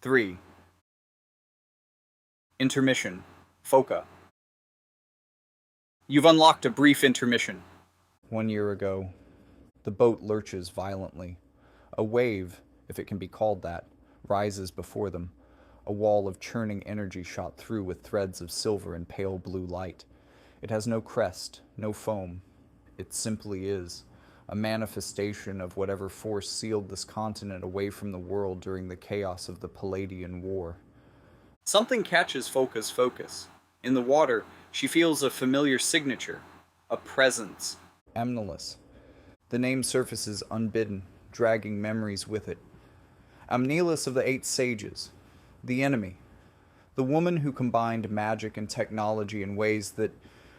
3. Intermission. Folka. You've unlocked a brief intermission. 1 year ago, the boat lurches violently. A wave, if it can be called that, rises before them. A wall of churning energy shot through with threads of silver and pale blue light. It has no crest, no foam. It simply is. A manifestation of whatever force sealed this continent away from the world during the chaos of the Palladian War. Something catches Folka's focus. In the water, she feels a familiar signature, a presence. Amnelis. The name surfaces unbidden, dragging memories with it. Amnelis of the Eight Sages. The enemy. The woman who combined magic and technology in ways that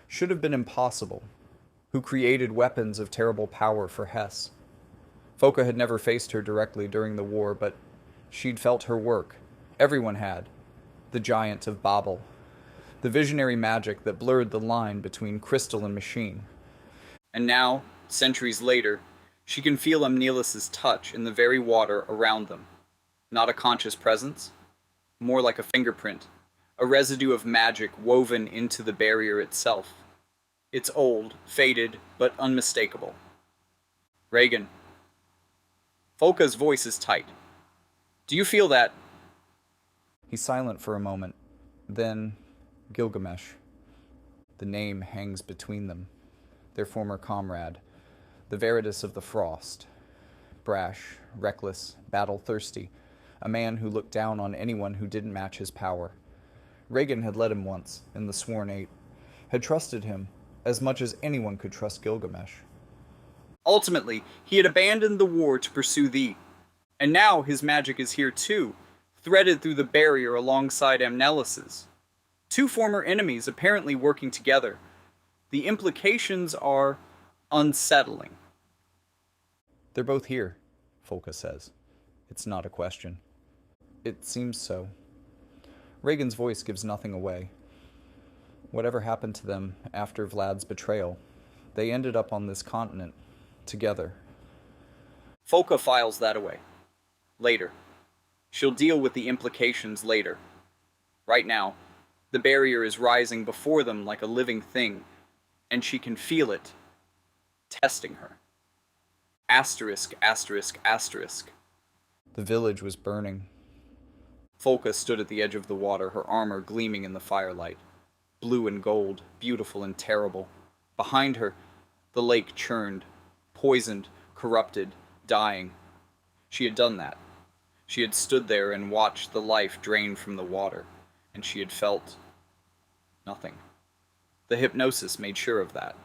should have been impossible. Who created weapons of terrible power for Hess. Folka had never faced her directly during the war, but she'd felt her work. Everyone had. The giant of Babel. The visionary magic that blurred the line between crystal and machine. And now, centuries later, she can feel Amnelis's touch in the very water around them. Not a conscious presence, more like a fingerprint, a residue of magic woven into the barrier itself. It's old, faded, but unmistakable. Reagan. Folka's voice is tight. Do you feel that? He's silent for a moment. Then, Gilgamesh. The name hangs between them. Their former comrade. The Veritas of the Frost. Brash, reckless, battle-thirsty. A man who looked down on anyone who didn't match his power. Reagan had led him once, in the Sworn Eight. Had trusted him, as much as anyone could trust Gilgamesh. Ultimately, he had abandoned the war to pursue thee. And now his magic is here too, threaded through the barrier alongside Amnelis's. Two former enemies apparently working together. The implications are unsettling. They're both here, Folka says. It's not a question. It seems so. Reagan's voice gives nothing away. Whatever happened to them after Vlad's betrayal, they ended up on this continent, together. Folka files that away. Later. She'll deal with the implications later. Right now, the barrier is rising before them like a living thing, and she can feel it, testing her. Asterisk, asterisk, asterisk. The village was burning. Folka stood at the edge of the water, her armor gleaming in the firelight. Blue and gold, beautiful and terrible. Behind her, the lake churned, poisoned, corrupted, dying. She had done that. She had stood there and watched the life drain from the water, and she had felt nothing. The hypnosis made sure of that.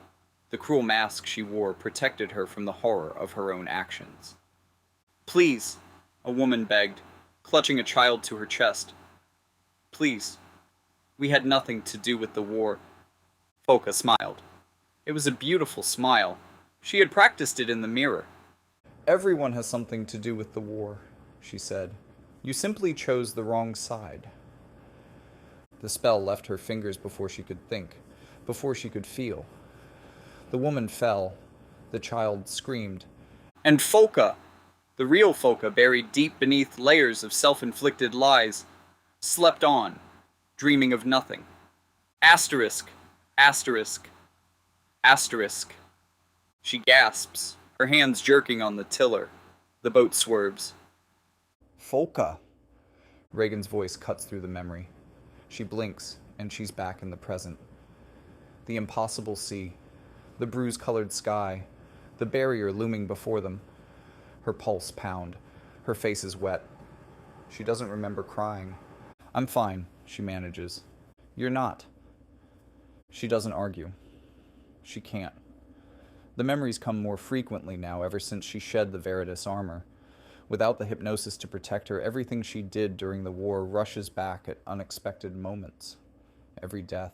The cruel mask she wore protected her from the horror of her own actions. Please, a woman begged, clutching a child to her chest. Please. We had nothing to do with the war. Folka smiled. It was a beautiful smile. She had practiced it in the mirror. Everyone has something to do with the war, she said. You simply chose the wrong side. The spell left her fingers before she could think, before she could feel. The woman fell. The child screamed. And Folka, the real Folka buried deep beneath layers of self-inflicted lies, slept on, dreaming of nothing. Asterisk, asterisk, asterisk. She gasps, her hands jerking on the tiller. The boat swerves. Folka. Reagan's voice cuts through the memory. She blinks, and she's back in the present. The impossible sea, the bruise-colored sky, the barrier looming before them. Her pulse pound. Her face is wet. She doesn't remember crying. I'm fine, she manages. You're not. She doesn't argue. She can't. The memories come more frequently now ever since she shed the Veritas armor. Without the hypnosis to protect her, everything she did during the war rushes back at unexpected moments. Every death,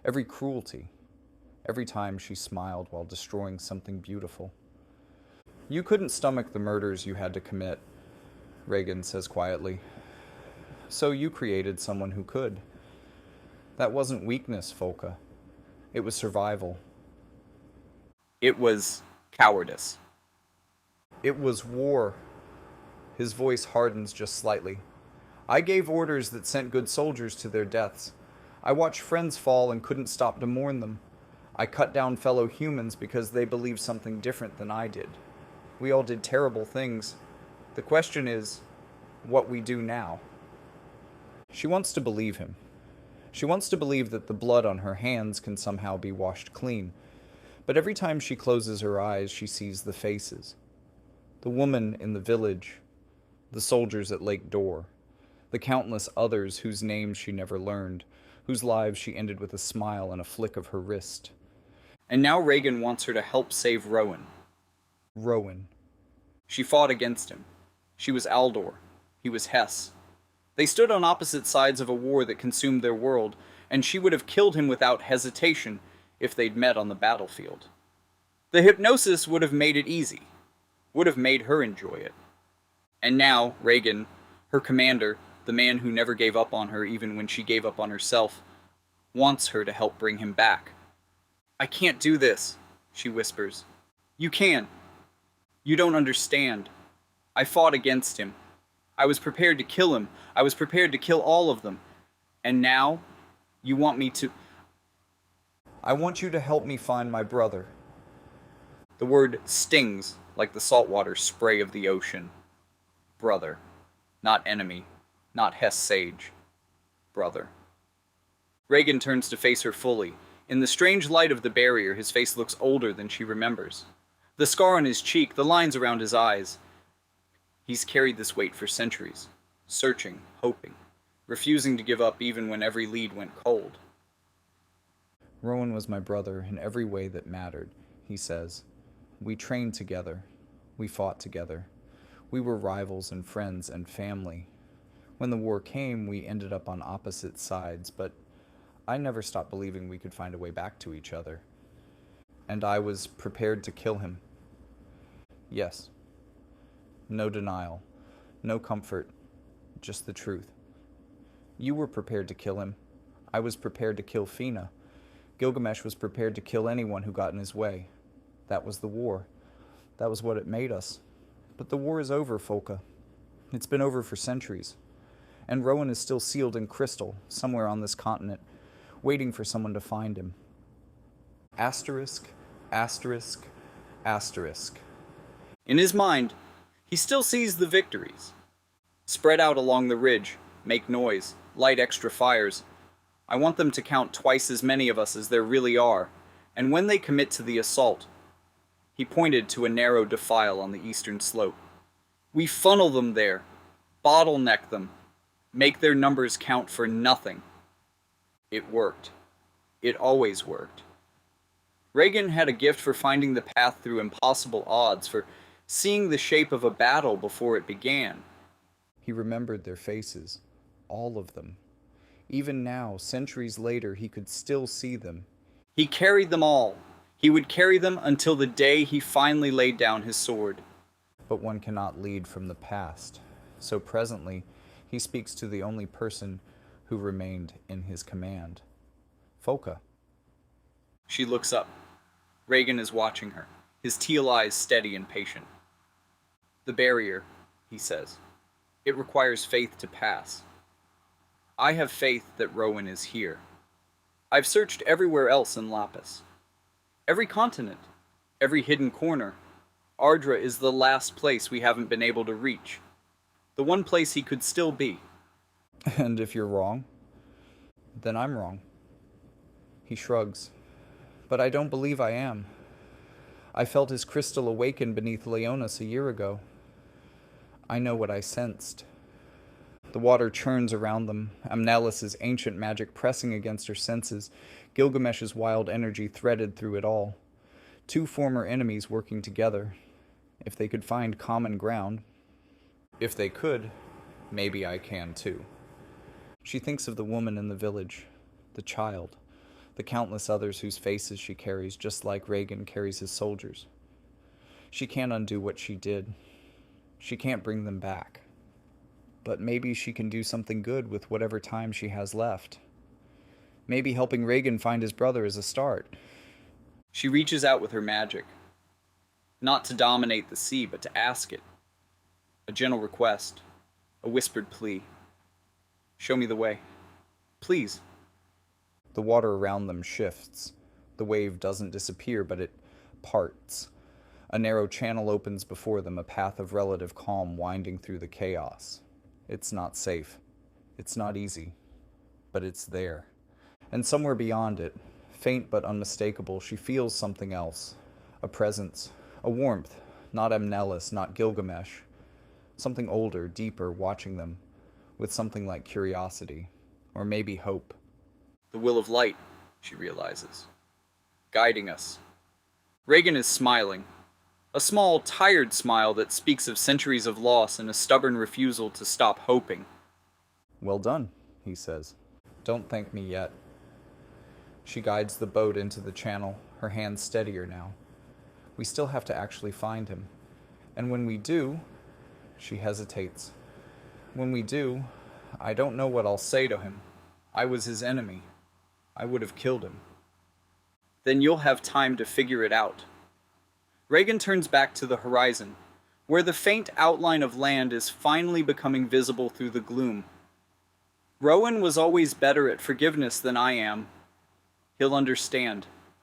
every cruelty, every time she smiled while destroying something beautiful. You couldn't stomach the murders you had to commit, Reagan says quietly. So you created someone who could. That wasn't weakness, Folka. It was survival. It was cowardice. It was war. His voice hardens just slightly. I gave orders that sent good soldiers to their deaths. I watched friends fall and couldn't stop to mourn them. I cut down fellow humans because they believed something different than I did. We all did terrible things. The question is, what we do now. She wants to believe him. She wants to believe that the blood on her hands can somehow be washed clean. But every time she closes her eyes, she sees the faces. The woman in the village, the soldiers at Lake Door, the countless others whose names she never learned, whose lives she ended with a smile and a flick of her wrist. And now Reagan wants her to help save Rowan. Rowan. She fought against him. She was Aldor. He was Hess. They stood on opposite sides of a war that consumed their world, and she would have killed him without hesitation if they'd met on the battlefield. The hypnosis would have made it easy, would have made her enjoy it. And now, Reagan, her commander, the man who never gave up on her even when she gave up on herself, wants her to help bring him back. "I can't do this," she whispers. "You can. You don't understand. I fought against him. I was prepared to kill him. I was prepared to kill all of them. And now, you want me to..." I want you to help me find my brother. The word stings like the saltwater spray of the ocean. Brother. Not enemy. Not Hess Sage. Brother. Reagan turns to face her fully. In the strange light of the barrier, his face looks older than she remembers. The scar on his cheek, the lines around his eyes. He's carried this weight for centuries, searching, hoping, refusing to give up even when every lead went cold. Rowan was my brother in every way that mattered, he says. We trained together. We fought together. We were rivals and friends and family. When the war came, we ended up on opposite sides, but I never stopped believing we could find a way back to each other. And I was prepared to kill him. Yes. No denial. No comfort. Just the truth. You were prepared to kill him. I was prepared to kill Fina. Gilgamesh was prepared to kill anyone who got in his way. That was the war. That was what it made us. But the war is over, Folka. It's been over for centuries. And Rowan is still sealed in crystal, somewhere on this continent, waiting for someone to find him. Asterisk, asterisk, asterisk. In his mind, he still sees the victories. Spread out along the ridge, make noise, light extra fires. I want them to count twice as many of us as there really are, and when they commit to the assault, he pointed to a narrow defile on the eastern slope. We funnel them there, bottleneck them, make their numbers count for nothing. It worked. It always worked. Reagan had a gift for finding the path through impossible odds, for seeing the shape of a battle before it began. He remembered their faces, all of them. Even now, centuries later, he could still see them. He carried them all. He would carry them until the day he finally laid down his sword. But one cannot lead from the past. So presently, he speaks to the only person who remained in his command. Folka. She looks up. Reagan is watching her, his teal eyes steady and patient. "The barrier," he says. "It requires faith to pass. I have faith that Rowan is here. I've searched everywhere else in Lapis. Every continent, every hidden corner. Ardra is the last place we haven't been able to reach. The one place he could still be." And if you're wrong, then I'm wrong. He shrugs. But I don't believe I am. I felt his crystal awaken beneath Leonis a year ago. I know what I sensed. The water churns around them, Amnelis' ancient magic pressing against her senses, Gilgamesh's wild energy threaded through it all. Two former enemies working together. If they could find common ground. If they could, maybe I can too. She thinks of the woman in the village, the child, the countless others whose faces she carries just like Reagan carries his soldiers. She can't undo what she did. She can't bring them back. But maybe she can do something good with whatever time she has left. Maybe helping Reagan find his brother is a start. She reaches out with her magic. Not to dominate the sea, but to ask it. A gentle request. A whispered plea. Show me the way. Please. The water around them shifts. The wave doesn't disappear, but it parts. A narrow channel opens before them, a path of relative calm winding through the chaos. It's not safe. It's not easy. But it's there. And somewhere beyond it, faint but unmistakable, she feels something else. A presence. A warmth. Not Amnelis, not Gilgamesh. Something older, deeper, watching them. With something like curiosity. Or maybe hope. The will of light, she realizes. Guiding us. Reagan is smiling. A small, tired smile that speaks of centuries of loss and a stubborn refusal to stop hoping. Well done, he says. Don't thank me yet. She guides the boat into the channel, her hands steadier now. We still have to actually find him. And when we do, she hesitates. When we do, I don't know what I'll say to him. I was his enemy. I would have killed him. Then you'll have time to figure it out. Reagan turns back to the horizon, where the faint outline of land is finally becoming visible through the gloom. Rowan was always better at forgiveness than I am. He'll understand.